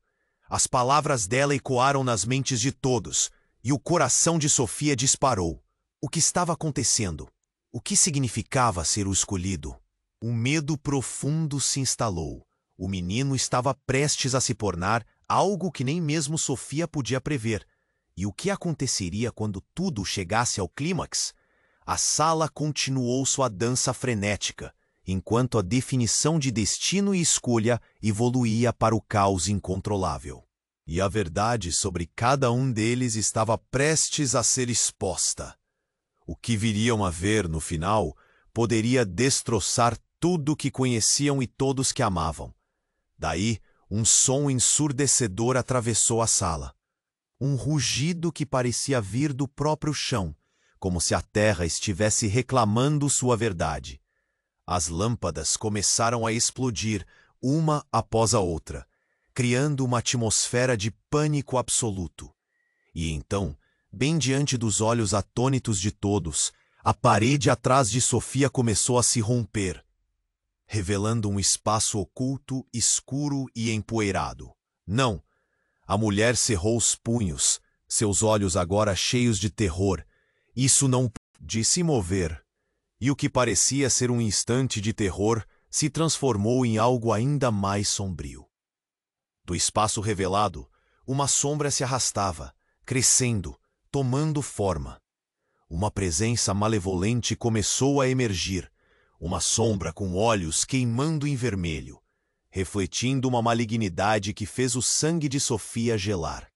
As palavras dela ecoaram nas mentes de todos, e o coração de Sofia disparou. O que estava acontecendo? O que significava ser o escolhido? Um medo profundo se instalou. O menino estava prestes a se tornar algo que nem mesmo Sofia podia prever. E o que aconteceria quando tudo chegasse ao clímax? A sala continuou sua dança frenética, enquanto a definição de destino e escolha evoluía para o caos incontrolável. E a verdade sobre cada um deles estava prestes a ser exposta. O que viriam a ver no final poderia destroçar tudo que conheciam e todos que amavam. Daí, um som ensurdecedor atravessou a sala. Um rugido que parecia vir do próprio chão, como se a terra estivesse reclamando sua verdade. As lâmpadas começaram a explodir, uma após a outra, criando uma atmosfera de pânico absoluto. E então, bem diante dos olhos atônitos de todos, a parede atrás de Sofia começou a se romper, revelando um espaço oculto, escuro e empoeirado. Não! A mulher cerrou os punhos, seus olhos agora cheios de terror. Isso não pôde se mover. E o que parecia ser um instante de terror se transformou em algo ainda mais sombrio. Do espaço revelado, uma sombra se arrastava, crescendo, tomando forma. Uma presença malevolente começou a emergir, uma sombra com olhos queimando em vermelho, refletindo uma malignidade que fez o sangue de Sofia gelar.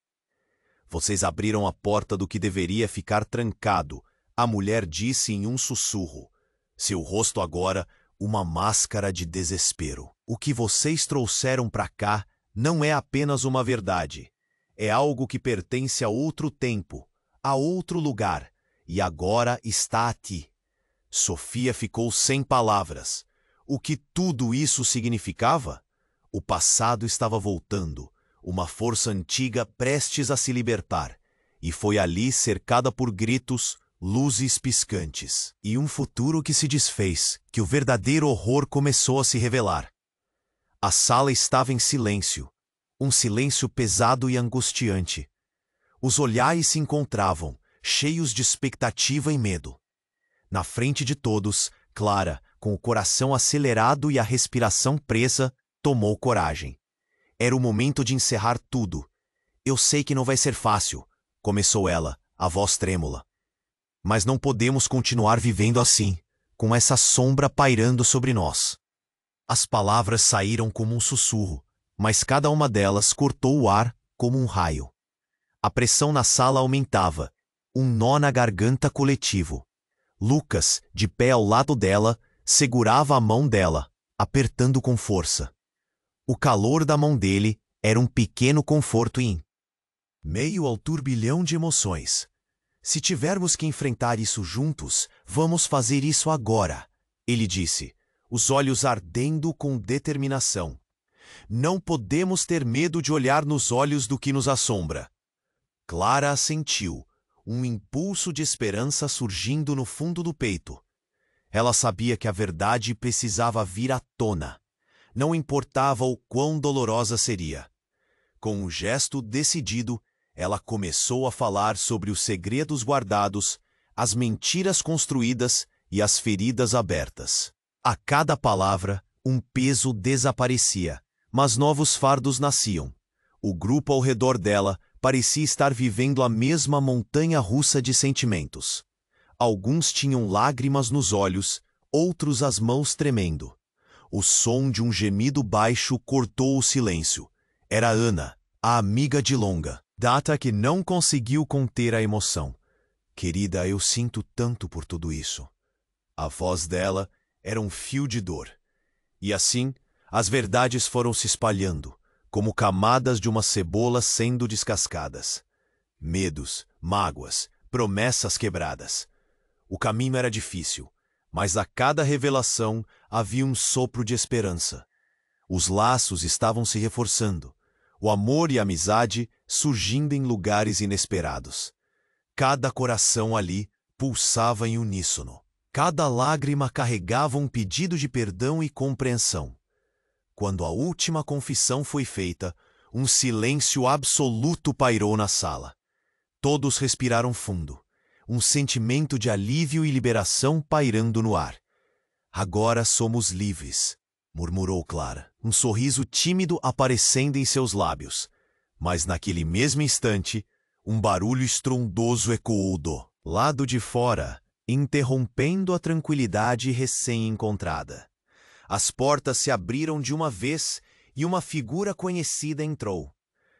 Vocês abriram a porta do que deveria ficar trancado, a mulher disse em um sussurro, seu rosto agora uma máscara de desespero. O que vocês trouxeram para cá não é apenas uma verdade, é algo que pertence a outro tempo, a outro lugar, e agora está aqui. Sofia ficou sem palavras. O que tudo isso significava? O passado estava voltando, uma força antiga prestes a se libertar, e foi ali cercada por gritos, luzes piscantes, e um futuro que se desfez, que o verdadeiro horror começou a se revelar. A sala estava em silêncio, um silêncio pesado e angustiante. Os olhares se encontravam, cheios de expectativa e medo. Na frente de todos, Clara, com o coração acelerado e a respiração presa, tomou coragem. Era o momento de encerrar tudo. Eu sei que não vai ser fácil, começou ela, a voz trêmula. Mas não podemos continuar vivendo assim, com essa sombra pairando sobre nós. As palavras saíram como um sussurro, mas cada uma delas cortou o ar como um raio. A pressão na sala aumentava, um nó na garganta coletivo. Lucas, de pé ao lado dela, segurava a mão dela, apertando com força. O calor da mão dele era um pequeno conforto em meio ao turbilhão de emoções. Se tivermos que enfrentar isso juntos, vamos fazer isso agora, ele disse, os olhos ardendo com determinação. Não podemos ter medo de olhar nos olhos do que nos assombra. Clara assentiu, um impulso de esperança surgindo no fundo do peito. Ela sabia que a verdade precisava vir à tona. Não importava o quão dolorosa seria. Com um gesto decidido, ela começou a falar sobre os segredos guardados, as mentiras construídas e as feridas abertas. A cada palavra, um peso desaparecia, mas novos fardos nasciam. O grupo ao redor dela parecia estar vivendo a mesma montanha-russa de sentimentos. Alguns tinham lágrimas nos olhos, outros as mãos tremendo. O som de um gemido baixo cortou o silêncio. Era Ana, a amiga de longa data que não conseguiu conter a emoção. Querida, eu sinto tanto por tudo isso. A voz dela era um fio de dor. E assim, as verdades foram se espalhando, como camadas de uma cebola sendo descascadas. Medos, mágoas, promessas quebradas. O caminho era difícil, mas a cada revelação havia um sopro de esperança. Os laços estavam se reforçando, o amor e a amizade surgindo em lugares inesperados. Cada coração ali pulsava em uníssono. Cada lágrima carregava um pedido de perdão e compreensão. Quando a última confissão foi feita, um silêncio absoluto pairou na sala. Todos respiraram fundo, um sentimento de alívio e liberação pairando no ar. Agora somos livres, murmurou Clara, um sorriso tímido aparecendo em seus lábios. Mas naquele mesmo instante, um barulho estrondoso ecoou do lado de fora, interrompendo a tranquilidade recém-encontrada. As portas se abriram de uma vez e uma figura conhecida entrou.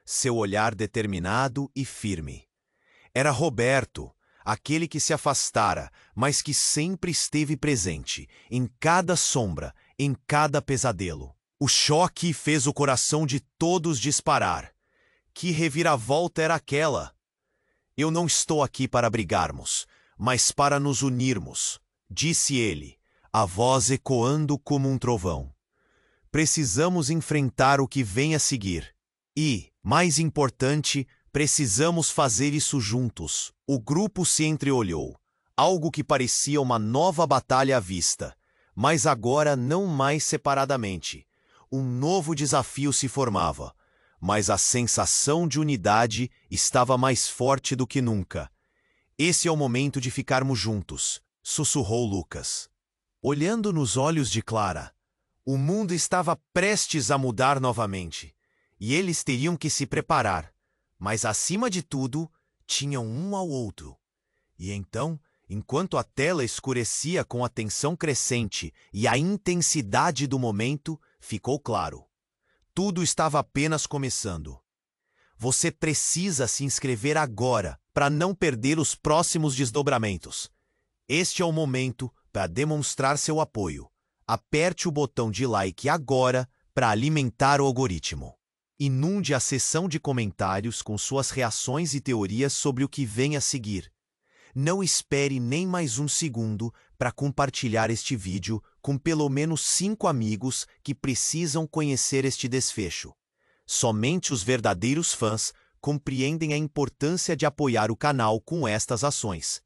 Seu olhar determinado e firme. Era Roberto, aquele que se afastara, mas que sempre esteve presente, em cada sombra, em cada pesadelo. O choque fez o coração de todos disparar. Que reviravolta era aquela? Eu não estou aqui para brigarmos, mas para nos unirmos, disse ele, a voz ecoando como um trovão. Precisamos enfrentar o que vem a seguir. E, mais importante, precisamos fazer isso juntos. O grupo se entreolhou, algo que parecia uma nova batalha à vista, mas agora não mais separadamente. Um novo desafio se formava, mas a sensação de unidade estava mais forte do que nunca. Esse é o momento de ficarmos juntos, sussurrou Lucas. Olhando nos olhos de Clara, o mundo estava prestes a mudar novamente, e eles teriam que se preparar, mas acima de tudo, tinham um ao outro. E então, enquanto a tela escurecia com a tensão crescente e a intensidade do momento, ficou claro. Tudo estava apenas começando. Você precisa se inscrever agora para não perder os próximos desdobramentos. Este é o momento para demonstrar seu apoio. Aperte o botão de like agora para alimentar o algoritmo. Inunde a seção de comentários com suas reações e teorias sobre o que vem a seguir. Não espere nem mais um segundo para compartilhar este vídeo com pelo menos 5 amigos que precisam conhecer este desfecho. Somente os verdadeiros fãs compreendem a importância de apoiar o canal com estas ações.